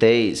23।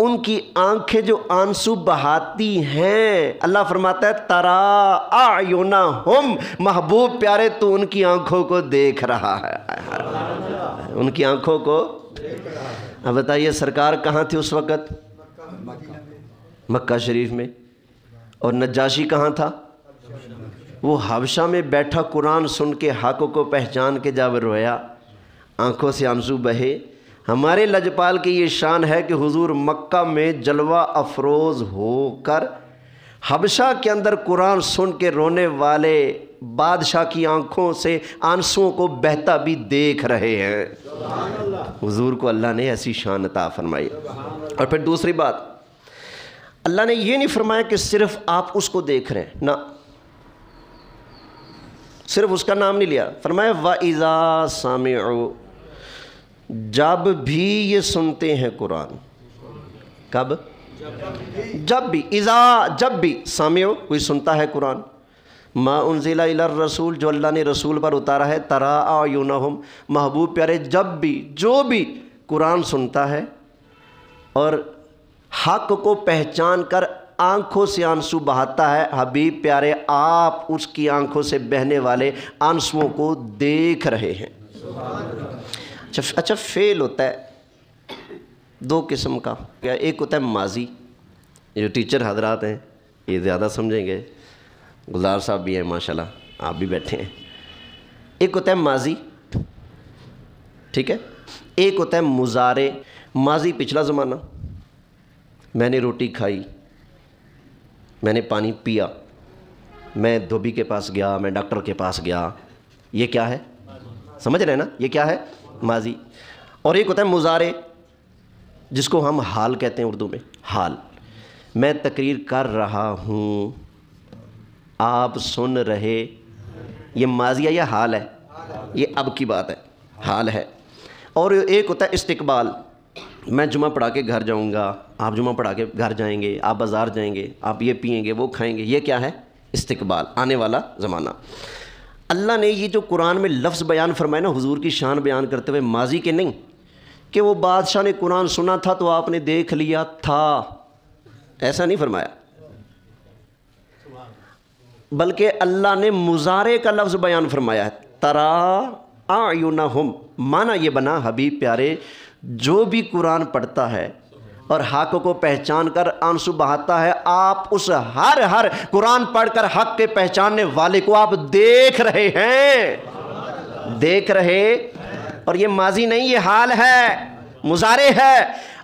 ان کی آنکھیں جو آنسو بہاتی ہیں، اللہ فرماتا ہے ترا اعینہم، محبوب پیارے تو ان کی آنکھوں کو دیکھ رہا ہے، ان کی آنکھوں کو۔ اب بتائیے سرکار کہاں تھے اس وقت؟ مکہ شریف میں۔ اور نجاشی کہاں تھا؟ وہ حبشہ میں بیٹھا، قرآن سن کے حق کو پہچان کے جب رویا، آنکھوں سے آنسو بہے۔ ہمارے لجپال کی یہ شان ہے کہ حضور مکہ میں جلوہ افروز ہو کر حبشہ کے اندر قرآن سن کے رونے والے بادشاہ کی آنکھوں سے آنسوؤں کو بہتا بھی دیکھ رہے ہیں۔ حضور کو اللہ نے ایسی شان عطا فرمائی۔ اور پھر دوسری بات، اللہ نے یہ نہیں فرمایا کہ صرف آپ اس کو دیکھ رہے ہیں، نہ، صرف اس کا نام نہیں لیا، فرمایا وَإِذَا سَمِعُوا، جب بھی یہ سنتے ہیں قرآن۔ کب؟ جب بھی، اذا، جب بھی، سامعو کوئی سنتا ہے قرآن، ما انزل الی الرسول، جو اللہ نے رسول پر اتارا ہے، ترا اعینہم، محبوب پیارے جب بھی، جو بھی قرآن سنتا ہے اور حق کو پہچان کر آنکھوں سے آنسو بہاتا ہے، حبیب پیارے آپ اس کی آنکھوں سے بہنے والے آنسوؤں کو دیکھ رہے ہیں۔ اچھا فعل ہوتا ہے دو قسم کا، ایک ہوتا ہے ماضی، یہ جو ٹیچر حضرات ہیں یہ زیادہ سمجھیں گے، گلزار صاحب بھی ہیں ماشاءاللہ، آپ بھی بیٹھے ہیں۔ ایک ہوتا ہے ماضی، ٹھیک ہے، ایک ہوتا ہے مضارع۔ ماضی پچھلا زمانہ، میں نے روٹی کھائی، میں نے پانی پیا، میں دھوبی کے پاس گیا، میں ڈاکٹر کے پاس گیا، یہ کیا ہے؟ سمجھ رہے ہیں نا، یہ کیا ہے؟ ماضی۔ اور ایک ہوتا ہے مضارع، جس کو ہم حال کہتے ہیں اردو میں، حال۔ میں تقریر کر رہا ہوں، آپ سن رہے، یہ ماضی ہے یا حال ہے؟ یہ اب کی بات ہے، حال ہے۔ اور ایک ہوتا ہے استقبال، میں جمعہ پڑھا کے گھر جاؤں گا، آپ جمعہ پڑھا کے گھر جائیں گے، آپ بازار جائیں گے، آپ یہ پئیں گے، وہ کھائیں گے، یہ کیا ہے؟ استقبال، آنے والا زمانہ۔ اللہ نے یہ جو قرآن میں لفظ بیان فرمائے نا حضور کی شان بیان کرتے ہوئے، ماضی کے نہیں کہ وہ بادشاہ نے قرآن سنا تھا تو آپ نے دیکھ لیا تھا، ایسا نہیں فرمایا، بلکہ اللہ نے مضارع کا لفظ بیان فرمایا ہے، ترا اعینہم، معنی یہ بنا حبیب پیارے جو بھی قرآن پڑھتا ہے اور حق کو پہچان کر آنسو بہاتا ہے، آپ اس ہر قرآن پڑھ کر حق کے پہچاننے والے کو آپ دیکھ رہے ہیں، دیکھ رہے۔ اور یہ ماضی نہیں، یہ حال ہے، مضارع ہے۔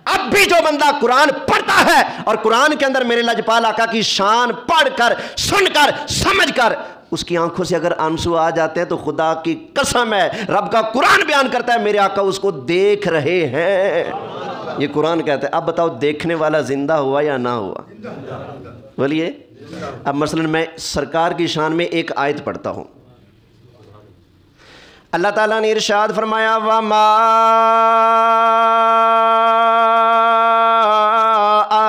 اب بھی جو بندہ قرآن پڑھتا ہے اور قرآن کے اندر میرے لجپال آقا کی شان پڑھ کر، سن کر، سمجھ کر اس کی آنکھوں سے اگر آنسو آ جاتے ہیں تو خدا کی قسم ہے، رب کا قرآن بیان کرتا ہے میرے آقا اس کو دیکھ رہے ہیں، یہ قرآن کہتا ہے۔ اب بتاؤ دیکھنے والا زندہ ہوا یا نہ ہوا؟ بولیے۔ اب مثلا میں سرکار کی شان میں ایک آیت پڑھتا ہوں، اللہ تعالیٰ نے ارشاد فرمایا وَمَا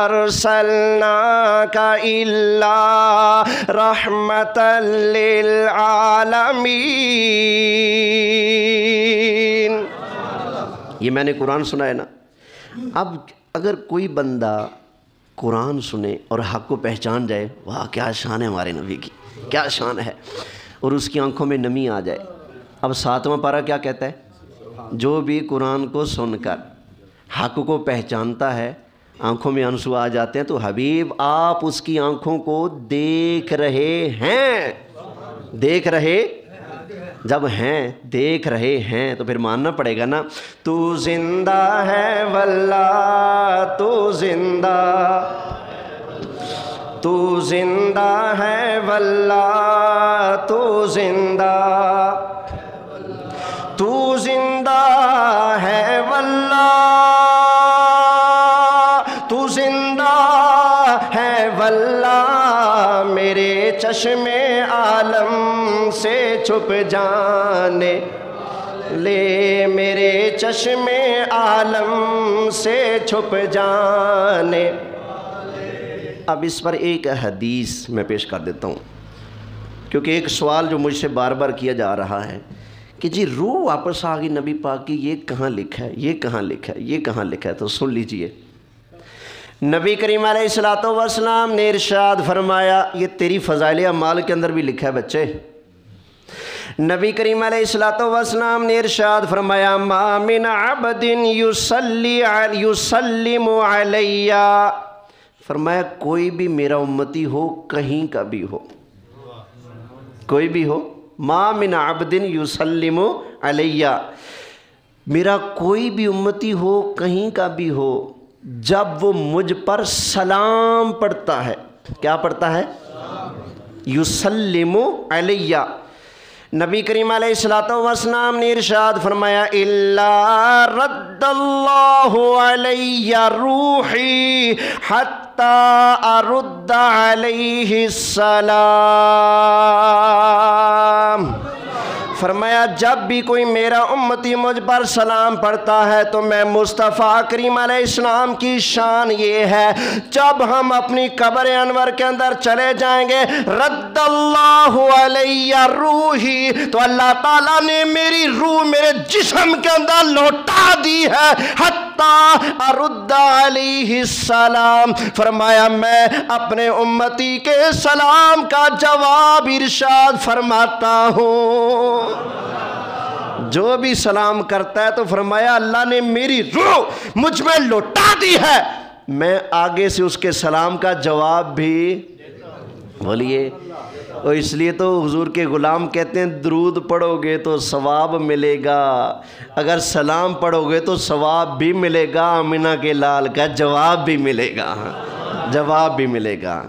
أَرْسَلْنَاكَ إِلَّا رَحْمَةً لِّلْعَالَمِينَ۔ یہ میں نے قرآن سنا ہے نا۔ اب اگر کوئی بندہ قرآن سنے اور حق کو پہچان جائے، واہ کیا شان ہے ہمارے نبی کی، کیا شان ہے، اور اس کی آنکھوں میں نمی آ جائے۔ اب 7واں پارہ کیا کہتا ہے؟ جو بھی قرآن کو سن کر حق کو پہچانتا ہے، آنکھوں میں آنسو آ جاتے ہیں، تو حبیب آپ اس کی آنکھوں کو دیکھ رہے ہیں، دیکھ رہے، جب ہیں دیکھ رہے ہیں تو پھر ماننا پڑے گا نا، تو زندہ ہے واللہ، تو زندہ، تو زندہ ہے واللہ، تو زندہ، تو زندہ ہے واللہ، تو زندہ ہے واللہ، میرے چشم عالم سے چھپ جانے لے، میرے چشم عالم سے چھپ جانے۔ اب اس پر ایک حدیث میں پیش کر دیتا ہوں، کیونکہ ایک سوال جو مجھ سے بار بار کیا جا رہا ہے کہ جی روح واپس آ گئی نبی پاک کی، یہ کہاں لکھا ہے، یہ کہاں لکھا ہے، یہ کہاں لکھا ہے؟ تو سن لیجئے، نبی کریم علیہ الصلوۃ والسلام نے ارشاد فرمایا، یہ تیری فضائل اعمال کے اندر بھی لکھا ہے بچے، نبی کریم علیہ الصلوۃ والسلام نے ارشاد فرمایا، ما من عبد یسلم علی، فرمایا کوئی بھی میرا امتی ہو کہیں کا بھی ہو، کوئی بھی ہو، ما من عبد یسلم علی، میرا کوئی بھی امتی ہو کہیں کا بھی ہو، جب وہ مجھ پر سلام پڑھتا ہے، کیا پڑھتا ہے؟ یسلم علی، نبی کریم علیہ الصلوۃ والسلام نے ارشاد فرمایا، الا رد اللہ علی روحی حتی ارد علیہ السلام، فرمایا جب بھی کوئی میرا امتی مجھ پر سلام پڑھتا ہے تو میں مصطفیٰ کریم علیہ السلام کی شان یہ ہے، جب ہم اپنی قبر انور کے اندر چلے جائیں گے، رد اللہ علی روحی، تو اللہ تعالیٰ نے میری روح میرے جسم کے اندر لوٹا دی ہے، حتی ارد علیہ السلام، فرمایا میں اپنے امتی کے سلام کا جواب ارشاد فرماتا ہوں، جو بھی سلام کرتا ہے تو فرمایا اللہ نے میری روح مجھ میں لوٹا دی ہے، میں آگے سے اس کے سلام کا جواب بھی بولیے۔ اور اس لیے تو حضور کے غلام کہتے ہیں درود پڑھو گے تو ثواب ملے گا، اگر سلام پڑھو گے تو ثواب بھی ملے گا، آمنہ کے لال کا جواب بھی ملے گا، جواب بھی ملے گا۔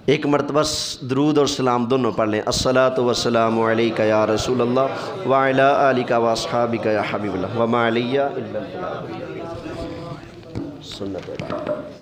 ایک مرتبہ درود اور سلام دونوں پڑھ لیں، الصلاۃ والسلام علیک یا رسول اللہ وعلی آلک واصحابک یا حبیب اللہ وما علی الا البلاغ، سنت۔